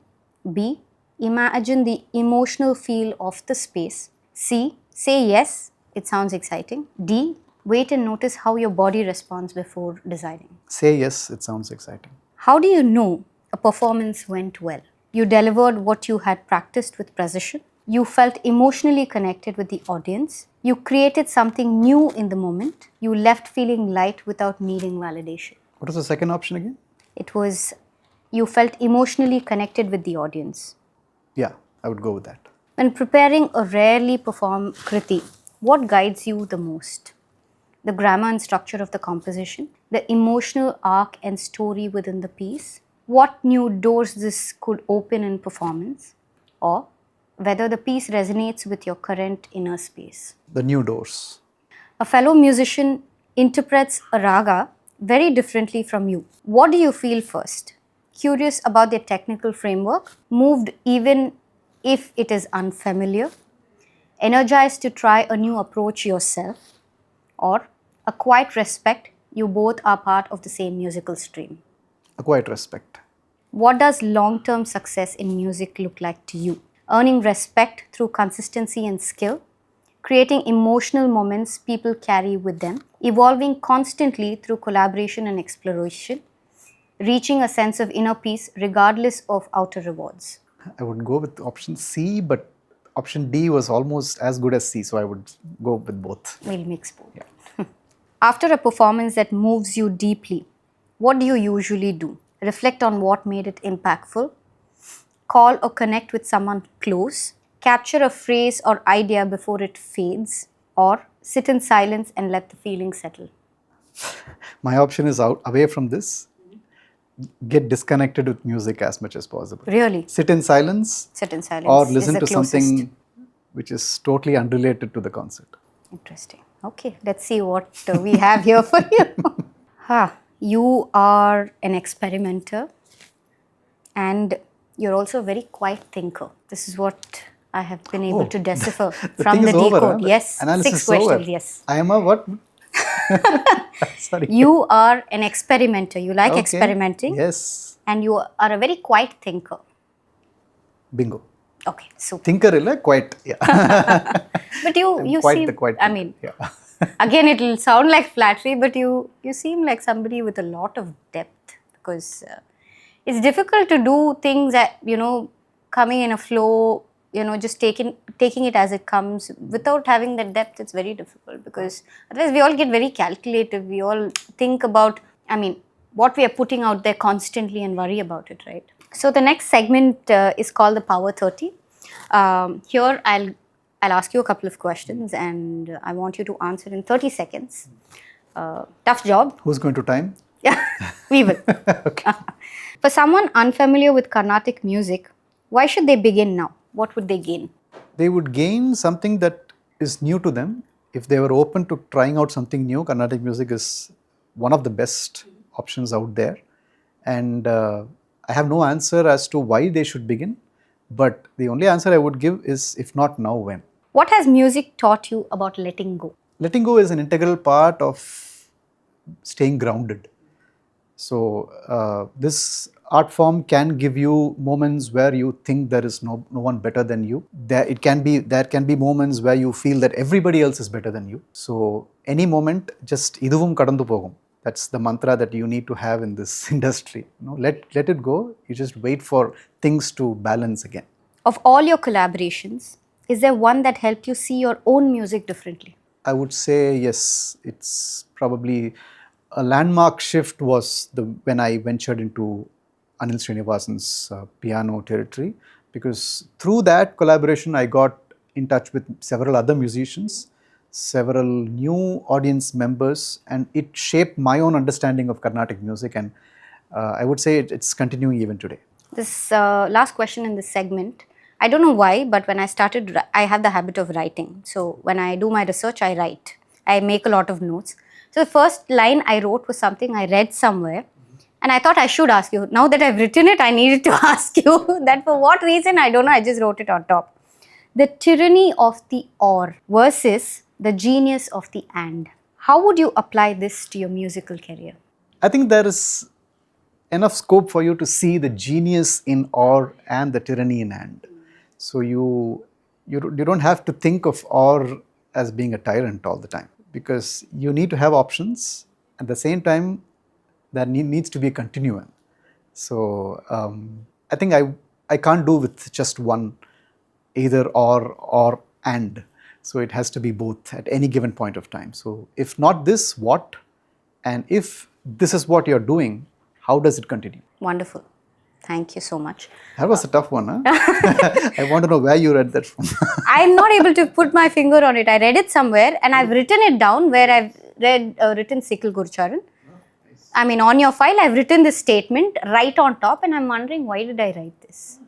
B, imagine the emotional feel of the space. C, say yes, it sounds exciting. D, wait and notice how your body responds before deciding. Say yes, it sounds exciting. How do you know a performance went well? You delivered what you had practiced with precision. You felt emotionally connected with the audience. You created something new in the moment. You left feeling light without needing validation. What was the second option again? It was, you felt emotionally connected with the audience. Yeah, I would go with that. When preparing a rarely performed kriti, what guides you the most? The grammar and structure of the composition, the emotional arc and story within the piece, what new doors this could open in performance, or whether the piece resonates with your current inner space. The new doors. A fellow musician interprets a raga very differently from you. What do you feel first? Curious about their technical framework, moved even if it is unfamiliar, energized to try a new approach yourself, or a quiet respect, you both are part of the same musical stream? A quiet respect. What does long-term success in music look like to you? Earning respect through consistency and skill, creating emotional moments people carry with them, evolving constantly through collaboration and exploration, reaching a sense of inner peace regardless of outer rewards. I would go with option C, but option D was almost as good as C, so I would go with both. We'll mix both. Yeah. After a performance that moves you deeply, what do you usually do? reflect on what made it impactful, call or connect with someone close, capture a phrase or idea before it fades, or sit in silence and let the feeling settle. My option is out away from this. Get disconnected with music as much as possible. Really? Sit in silence. Sit in silence. Or is listen the to closest. something which is totally unrelated to the concert. Interesting. Okay, let's see what we have here for you. You are an experimenter and you're also a very quiet thinker. This is what I have been able to decipher from the decode. Over, yes, analysis 6 questions. over. Yes. I am a what? Sorry. You are an experimenter. You like experimenting. Yes. And you are a very quiet thinker. Bingo. Okay, super. Thinker illa quite. Yeah. But you quite seem, the quiet. I mean, yeah. again, it will sound like flattery, but you seem like somebody with a lot of depth, because it's difficult to do things that, coming in a flow, just taking it as it comes without having that depth. It's very difficult, because otherwise we all get very calculative. We all think about, what we are putting out there constantly and worry about it, right? So the next segment is called the Power 30. Here I'll ask you a couple of questions and I want you to answer in 30 seconds. Tough job. Who's going to time? Yeah, we will. Okay. For someone unfamiliar with Carnatic music, why should they begin now? What would they gain? They would gain something that is new to them. If they were open to trying out something new, Carnatic music is one of the best options out there. And I have no answer as to why they should begin. But the only answer I would give is, if not now, when? What has music taught you about letting go? Letting go is an integral part of staying grounded. So this art form can give you moments where you think there is no one better than you. There can be moments where you feel that everybody else is better than you. So any moment, just iduvum kadandu pogum. That's the mantra that you need to have in this industry. Let it go. You just wait for things to balance again. Of all your collaborations, is there one that helped you see your own music differently? I would say yes. It's probably a landmark shift was when I ventured into Anil Srinivasan's piano territory, because through that collaboration I got in touch with several other musicians, several new audience members, and it shaped my own understanding of Carnatic music, and I would say it's continuing even today. This last question in this segment, I don't know why, but when I started, I have the habit of writing. So when I do my research, I write. I make a lot of notes. So the first line I wrote was something I read somewhere, and I thought I should ask you. Now that I've written it, I needed to ask you that for what reason, I don't know, I just wrote it on top. The tyranny of the or versus the genius of the and. How would you apply this to your musical career? I think there is enough scope for you to see the genius in or and the tyranny in and. So you don't have to think of or as being a tyrant all the time, because you need to have options. At the same time, there needs to be a continuum. So I think I can't do with just one, either or and. So it has to be both at any given point of time. So if not this, what? And if this is what you're doing, how does it continue? Wonderful. Thank you so much. That was a tough one, huh? I want to know where you read that from. I'm not able to put my finger on it. I read it somewhere and I've written it down where I've written Sikkil Gurucharan. I mean, on your file, I've written this statement right on top, and I'm wondering, why did I write this?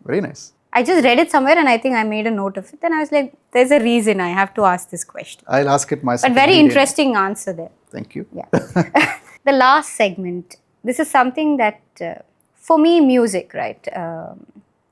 Very nice. I just read it somewhere and I think I made a note of it. Then I was like, there's a reason I have to ask this question. I'll ask it myself. But very interesting answer there. Thank you. Yeah. The last segment, this is something that, for me, music, right?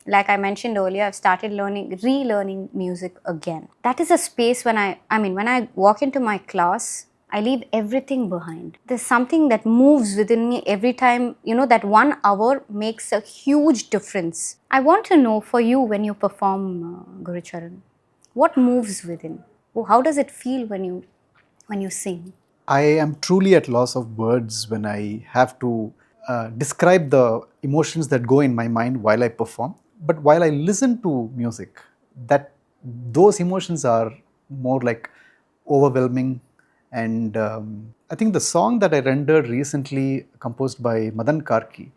Like I mentioned earlier, I've started relearning music again. That is a space when I walk into my class, I leave everything behind. There's something that moves within me every time, that 1 hour makes a huge difference. I want to know for you, when you perform Gurucharan, what moves within? How does it feel when you sing? I am truly at loss of words when I have to describe the emotions that go in my mind while I perform. But while I listen to music, those emotions are more like overwhelming. And I think the song that I rendered recently, composed by Madan Karki,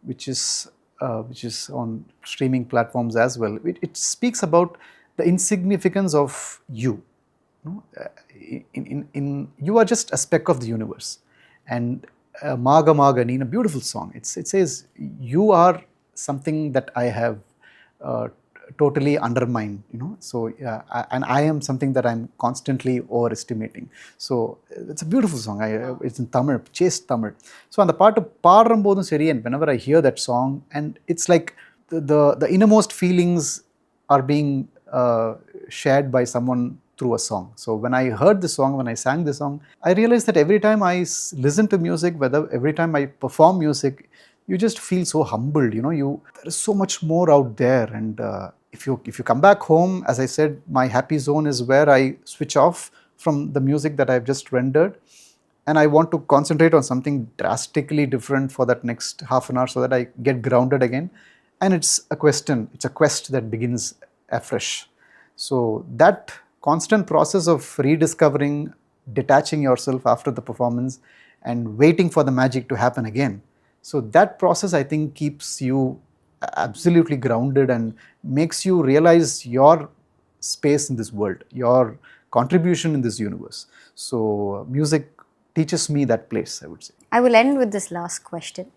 which is on streaming platforms as well. It speaks about the insignificance of you. You are just a speck of the universe. And Maga Maga Nina, beautiful song. It says you are something that I have totally undermined, So and I am something that I'm constantly overestimating. So it's a beautiful song. It's in Tamil, chaste Tamil. So on the part of Paarambodum Seri, and whenever I hear that song, and it's like the innermost feelings are being shared by someone through a song. So when I heard the song, when I sang the song, I realized that every time I listen to music, every time I perform music, you just feel so humbled. There is so much more out there. And if you come back home, as I said, my happy zone is where I switch off from the music that I've just rendered, and I want to concentrate on something drastically different for that next half an hour, so that I get grounded again. And it's a quest that begins afresh. So that constant process of rediscovering, detaching yourself after the performance and waiting for the magic to happen again. So that process, I think, keeps you absolutely grounded and makes you realize your space in this world, your contribution in this universe. So music teaches me that place, I would say. I will end with this last question.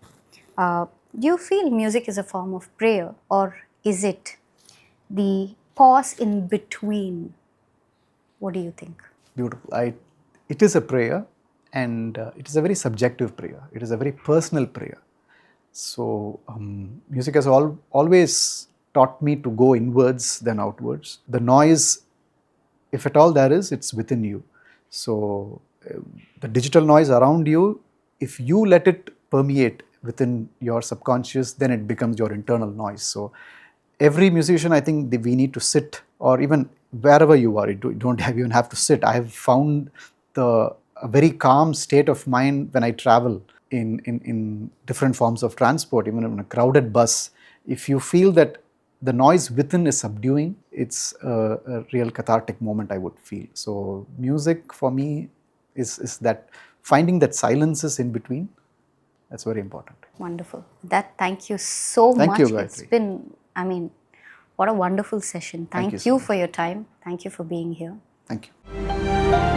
Do you feel music is a form of prayer, or is it the pause in between? What do you think? Beautiful. It is a prayer, and it is a very subjective prayer. It is a very personal prayer. So music has always taught me to go inwards than outwards. The noise, if at all there is, it's within you. So the digital noise around you, if you let it permeate within your subconscious, then it becomes your internal noise. So every musician, I think we need to sit, or even wherever you are, you don't even have to sit. I have found a very calm state of mind when I travel in different forms of transport, even in a crowded bus. If you feel that the noise within is subduing, it's a real cathartic moment, I would feel. So music for me is that finding that silences in between. That's very important. Wonderful. Thank you so much. Thank you, Gayathri. It's been, what a wonderful session. Thank you for your time. Thank you for being here. Thank you.